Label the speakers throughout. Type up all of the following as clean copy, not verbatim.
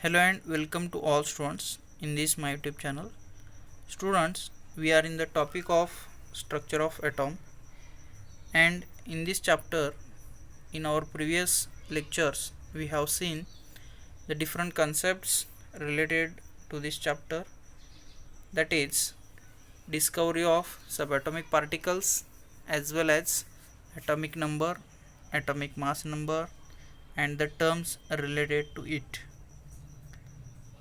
Speaker 1: Hello and welcome to all students in this my YouTube channel. Students, we are in the topic of structure of atom, and in this chapter, in our previous lectures, we have seen the different concepts related to this chapter, that is discovery of subatomic particles as well as atomic number, atomic mass number, and the terms related to it.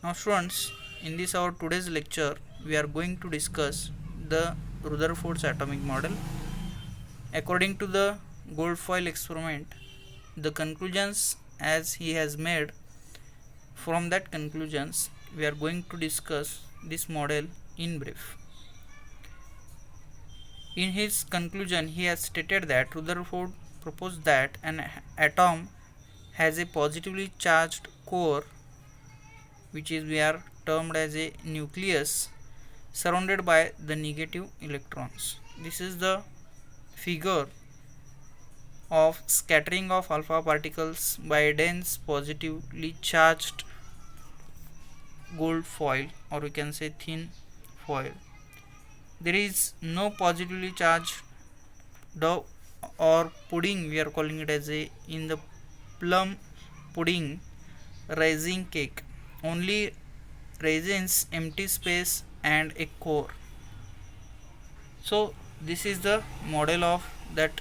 Speaker 1: Now students, in this our today's lecture we are going to discuss the Rutherford's atomic model. According to the Goldfoil experiment, the conclusions as he has made, from that conclusions we are going to discuss this model in brief. In his conclusion, he has stated that Rutherford proposed that an atom has a positively charged core, which is we are termed as a nucleus, surrounded by the negative electrons. This is the figure of scattering of alpha particles by a dense positively charged gold foil, or we can say thin foil. There is no positively charged dough or pudding, we are calling it as a in the plum pudding rising cake, only raisins, empty space and a core. So this is the model of that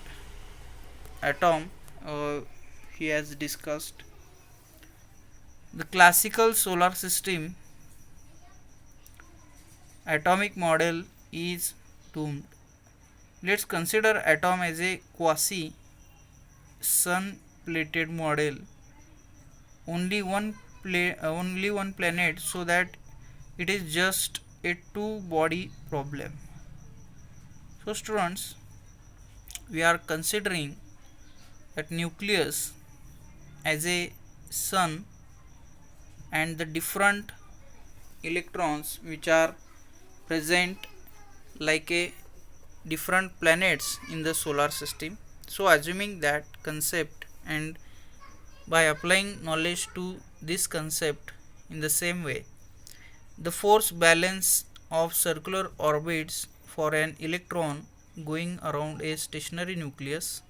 Speaker 1: atom he has discussed. The classical solar system atomic model is doomed. Let's consider atom as a quasi sun plated model. Only one planet, so that it is just a two body problem. So students, we are considering that nucleus as a sun and the different electrons which are present like a different planets in the solar system. So assuming that concept and by applying knowledge to this concept in the same way, the force balance of circular orbits for an electron going around a stationary nucleus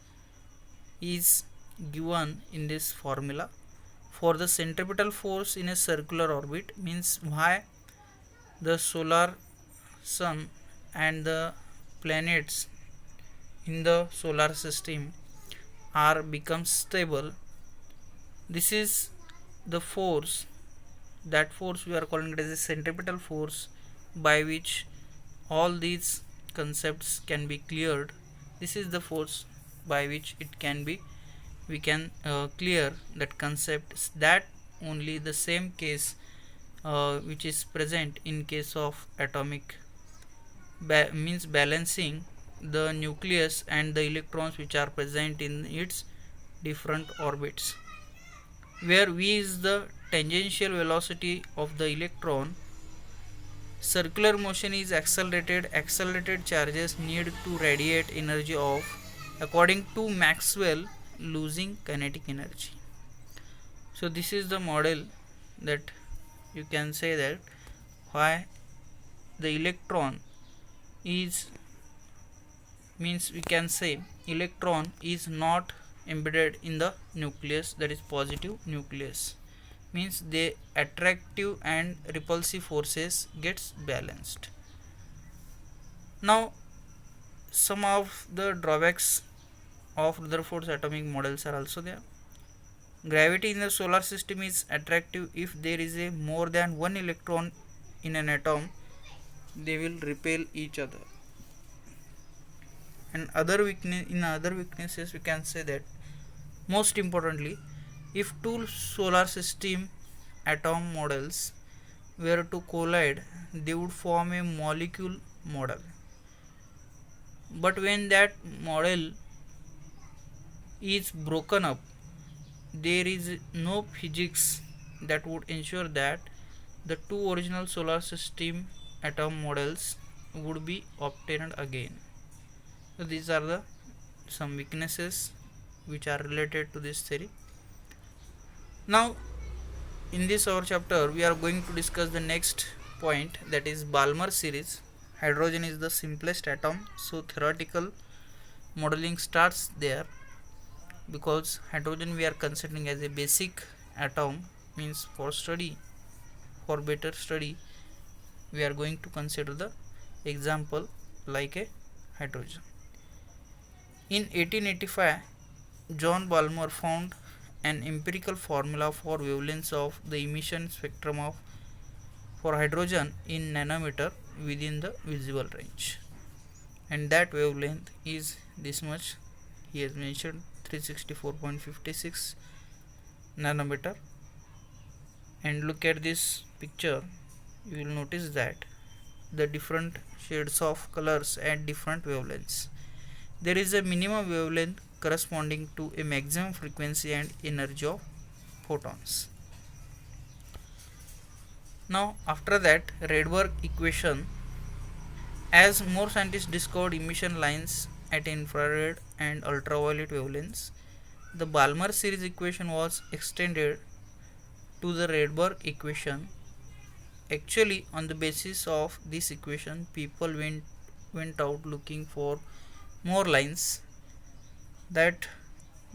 Speaker 1: is given in this formula. For the centripetal force in a circular orbit, means why the solar sun and the planets in the solar system are become stable. This is the force, that force we are calling it as a centripetal force, by which all these concepts can be cleared. This is the force by which it can be we can clear that concept, that only the same case which is present in case of atomic means balancing the nucleus and the electrons which are present in its different orbits, where v is the tangential velocity of the electron. Circular motion is accelerated charges need to radiate energy of, according to Maxwell, losing kinetic energy. So this is the model that you can say that why the electron is, means we can say electron is not embedded in the nucleus, that is positive nucleus, means the attractive and repulsive forces gets balanced. Now some of the drawbacks of Rutherford's atomic models are also there. Gravity in the solar system is attractive. If there is a more than one electron in an atom, they will repel each other. And other weaknesses we can say that, most importantly, if two solar system atom models were to collide, they would form a molecule model. But when that model is broken up, there is no physics that would ensure that the two original solar system atom models would be obtained again. So these are the some weaknesses which are related to this theory. Now in this our chapter we are going to discuss the next point, that is Balmer series. Hydrogen is the simplest atom, so theoretical modeling starts there, because hydrogen we are considering as a basic atom. Means for better study we are going to consider the example like a hydrogen. In 1885, John Balmer found an empirical formula for wavelengths of the emission spectrum of for hydrogen in nanometer within the visible range, and that wavelength is this much. He has mentioned 364.56 nanometer. And look at this picture, you will notice that the different shades of colors at different wavelengths. There is a minimum wavelength corresponding to a maximum frequency and energy of photons. Now after that, Rydberg equation. As more scientists discovered emission lines at infrared and ultraviolet wavelengths, the Balmer series equation was extended to the Rydberg equation. Actually, on the basis of this equation, people went out looking for more lines that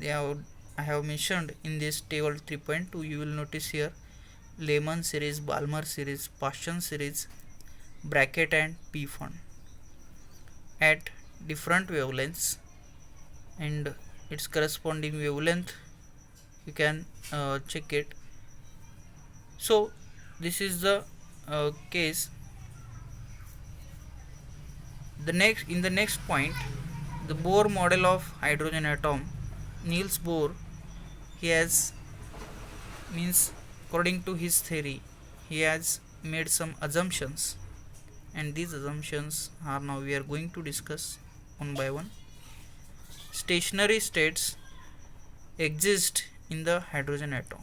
Speaker 1: I have mentioned in this table 3.2. You will notice here Lehman series, Balmer series, Paschen series, bracket and P fund at different wavelengths, and its corresponding wavelength you can check it. So this is the case. In the next point, the Bohr model of hydrogen atom. Niels Bohr, he has means according to his theory, he has made some assumptions, and these assumptions are now we are going to discuss one by one. Stationary states exist in the hydrogen atom,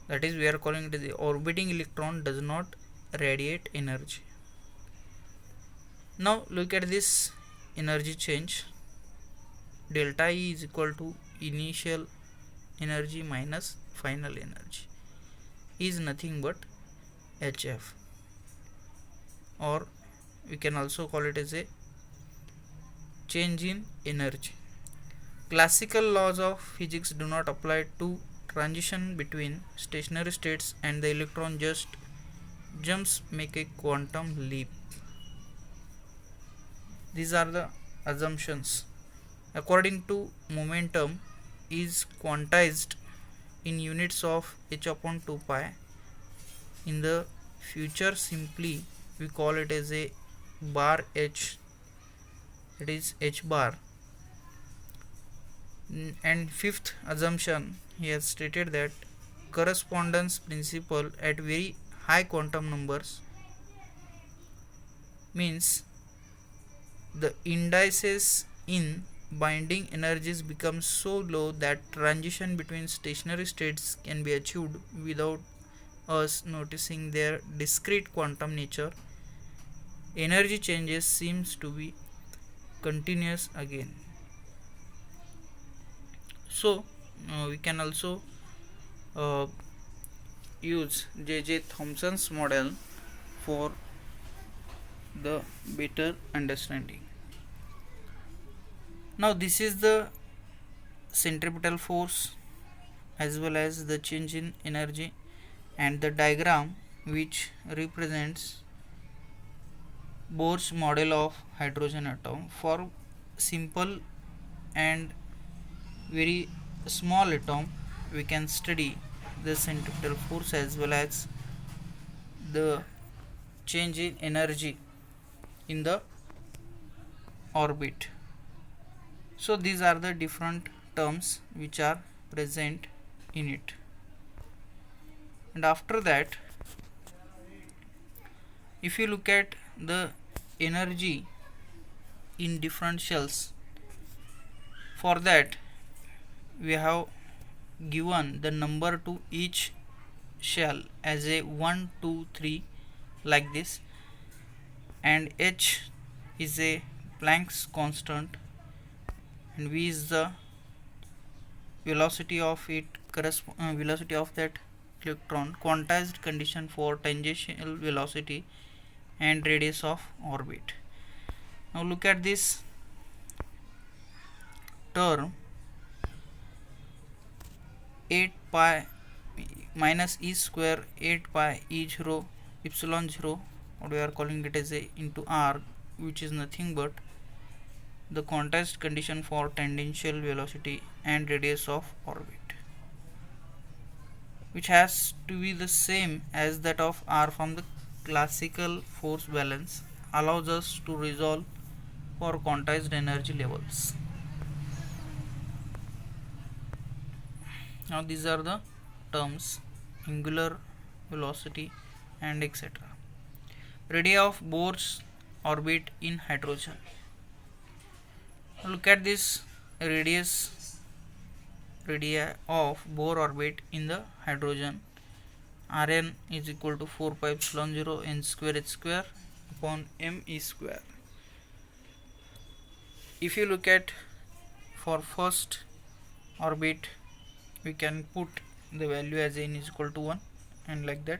Speaker 1: that is we are calling it the orbiting electron does not radiate energy. Now look at this energy change. Delta E is equal to initial energy minus final energy, is nothing but HF, or we can also call it as a change in energy. Classical laws of physics do not apply to transition between stationary states, and the electron just jumps make a quantum leap. These are the assumptions. According to momentum is quantized in units of h upon 2 pi. In the future simply we call it as a bar h, it is h bar. And fifth assumption, he has stated that correspondence principle at very high quantum numbers, means the indices in binding energies become so low that transition between stationary states can be achieved without us noticing their discrete quantum nature. Energy changes seems to be continuous again. So we can also use J.J. Thomson's model for the better understanding. Now this is the centripetal force as well as the change in energy, and the diagram which represents Bohr's model of hydrogen atom. For simple and very small atom we can study the centripetal force as well as the change in energy in the orbit. So these are the different terms which are present in it. And after that, if you look at the energy in different shells, for that we have given the number to each shell as a 1 2 3 like this, and h is a Planck's constant, and v is the velocity of it velocity of that electron quantized condition for tangential velocity and radius of orbit. Now look at this term 8 pi minus e square 8 pi e 0 epsilon 0, what we are calling it as a into r, which is nothing but the quantized condition for tangential velocity and radius of orbit, which has to be the same as that of r from the classical force balance, allows us to resolve for quantized energy levels. Now these are the terms angular velocity and etc. Radii of Bohr's orbit in hydrogen. Look at this radii of Bohr orbit in the hydrogen. Rn is equal to 4 pi epsilon 0 n square h square upon m e square. If you look at for first orbit, we can put the value as n is equal to 1 and like that.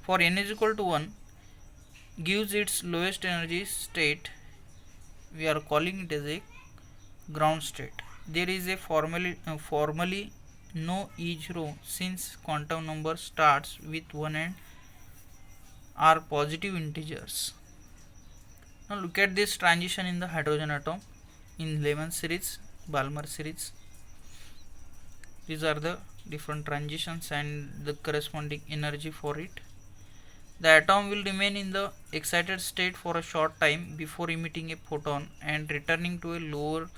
Speaker 1: For n is equal to 1 gives its lowest energy state, we are calling it as a ground state. There is a formally no E0 since quantum number starts with 1 and are positive integers. Now look at this transition in the hydrogen atom in Lehman series, Balmer series. These are the different transitions and the corresponding energy for it. The atom will remain in the excited state for a short time before emitting a photon and returning to a lower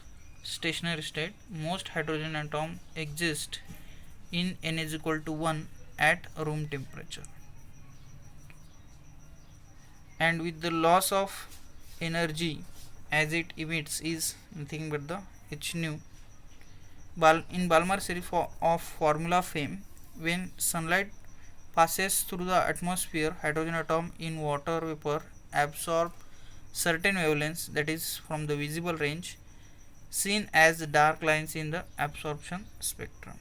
Speaker 1: stationary state. Most hydrogen atoms exist in n is equal to 1 at room temperature, and with the loss of energy as it emits is nothing but the h nu. In Balmer series of formula fame, when sunlight passes through the atmosphere, hydrogen atom in water vapor absorb certain wavelengths, that is from the visible range, seen as dark lines in the absorption spectrum.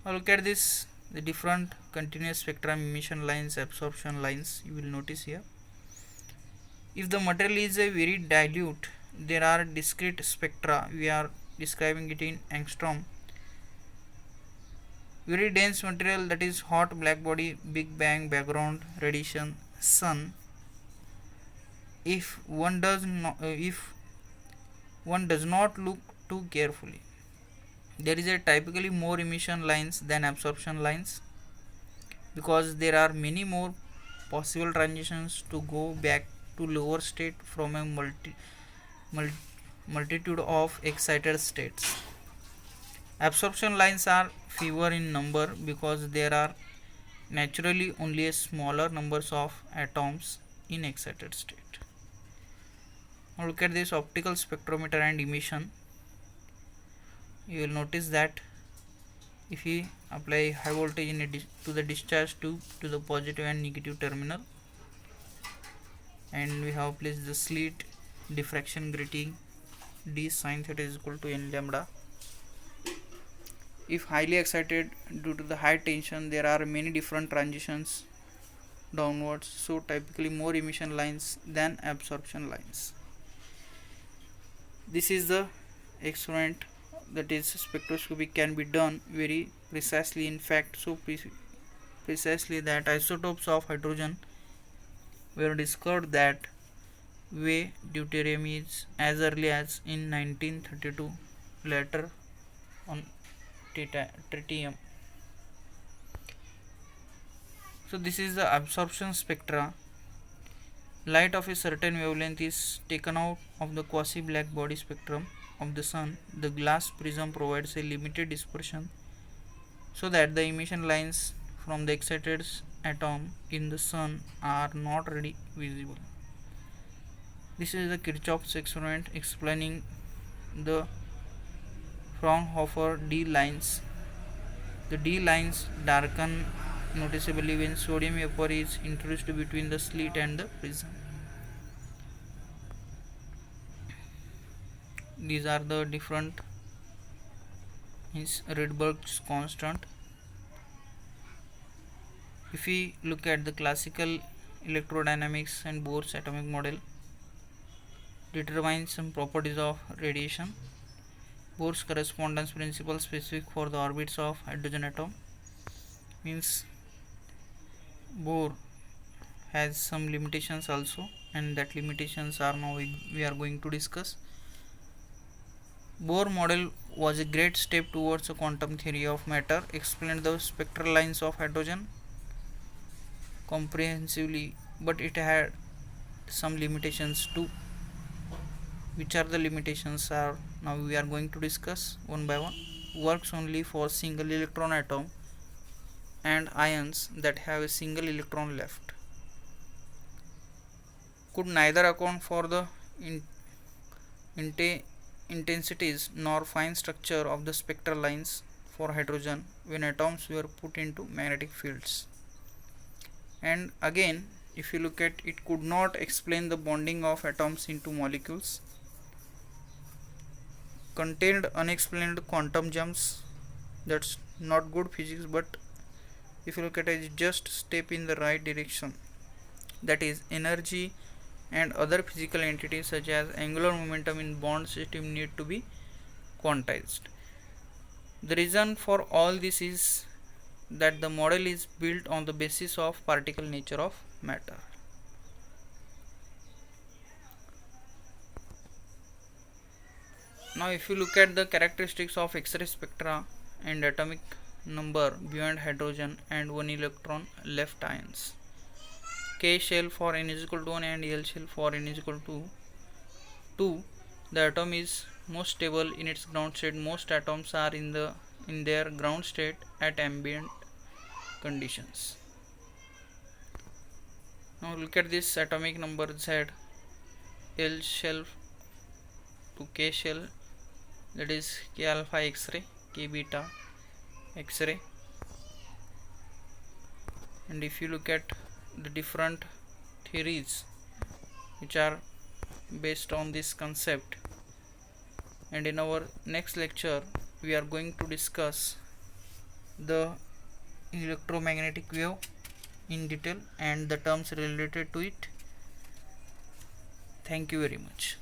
Speaker 1: Now look at this, the different continuous spectrum, emission lines, absorption lines, you will notice here. If the material is a very dilute, there are discrete spectra, we are describing it in angstrom. Very dense material, that is hot black body, big bang, background radiation, sun. If one does not look too carefully, there is a typically more emission lines than absorption lines, because there are many more possible transitions to go back to lower state from a multitude of excited states. Absorption lines are fewer in number because there are naturally only a smaller numbers of atoms in excited state. Now look at this optical spectrometer and emission. You will notice that if we apply high voltage to the discharge tube to the positive and negative terminal, and we have placed the slit diffraction grating d sin theta is equal to n lambda. If highly excited due to the high tension, there are many different transitions downwards, so typically more emission lines than absorption lines. This is the experiment, that is spectroscopy can be done very precisely, in fact so precisely that isotopes of hydrogen were discovered that way deuterium is as early as in 1932, later on tritium. So this is the absorption spectra. Light of a certain wavelength is taken out of the quasi black body spectrum of the sun. The glass prism provides a limited dispersion so that the emission lines from the excited atom in the sun are not readily visible. This is the Kirchhoff's experiment explaining the Fraunhofer D lines. The D lines darken noticeably when sodium vapor is introduced between the slit and the prism. These are the different Rydberg's constant. If we look at the classical electrodynamics and Bohr's atomic model determines some properties of radiation. Bohr's correspondence principle specific for the orbits of hydrogen atom means Bohr has some limitations also, and that limitations are now we are going to discuss. Bohr model was a great step towards a quantum theory of matter, explained the spectral lines of hydrogen comprehensively, but it had some limitations too. Which are the limitations are now we are going to discuss one by one. Works only for single electron atom and ions that have a single electron left. Could neither account for the intensities nor fine structure of the spectral lines for hydrogen when atoms were put into magnetic fields. And again, if you look at it, could not explain the bonding of atoms into molecules, contained unexplained quantum jumps. That's not good physics, but if you look at it, it's just step in the right direction. That is, energy and other physical entities such as angular momentum in bond system need to be quantized. The reason for all this is that the model is built on the basis of particle nature of matter. Now if you look at the characteristics of X-ray spectra and atomic number beyond hydrogen and 1 electron left ions, K shell for n is equal to 1 and L shell for n is equal to 2, the atom is most stable in its ground state. Most atoms are in their ground state at ambient conditions. Now look at this atomic number Z, L shell to K shell, that is K alpha X-ray, K beta X-ray. And if you look at the different theories which are based on this concept, and in our next lecture we are going to discuss the electromagnetic wave in detail and the terms related to it. Thank you very much.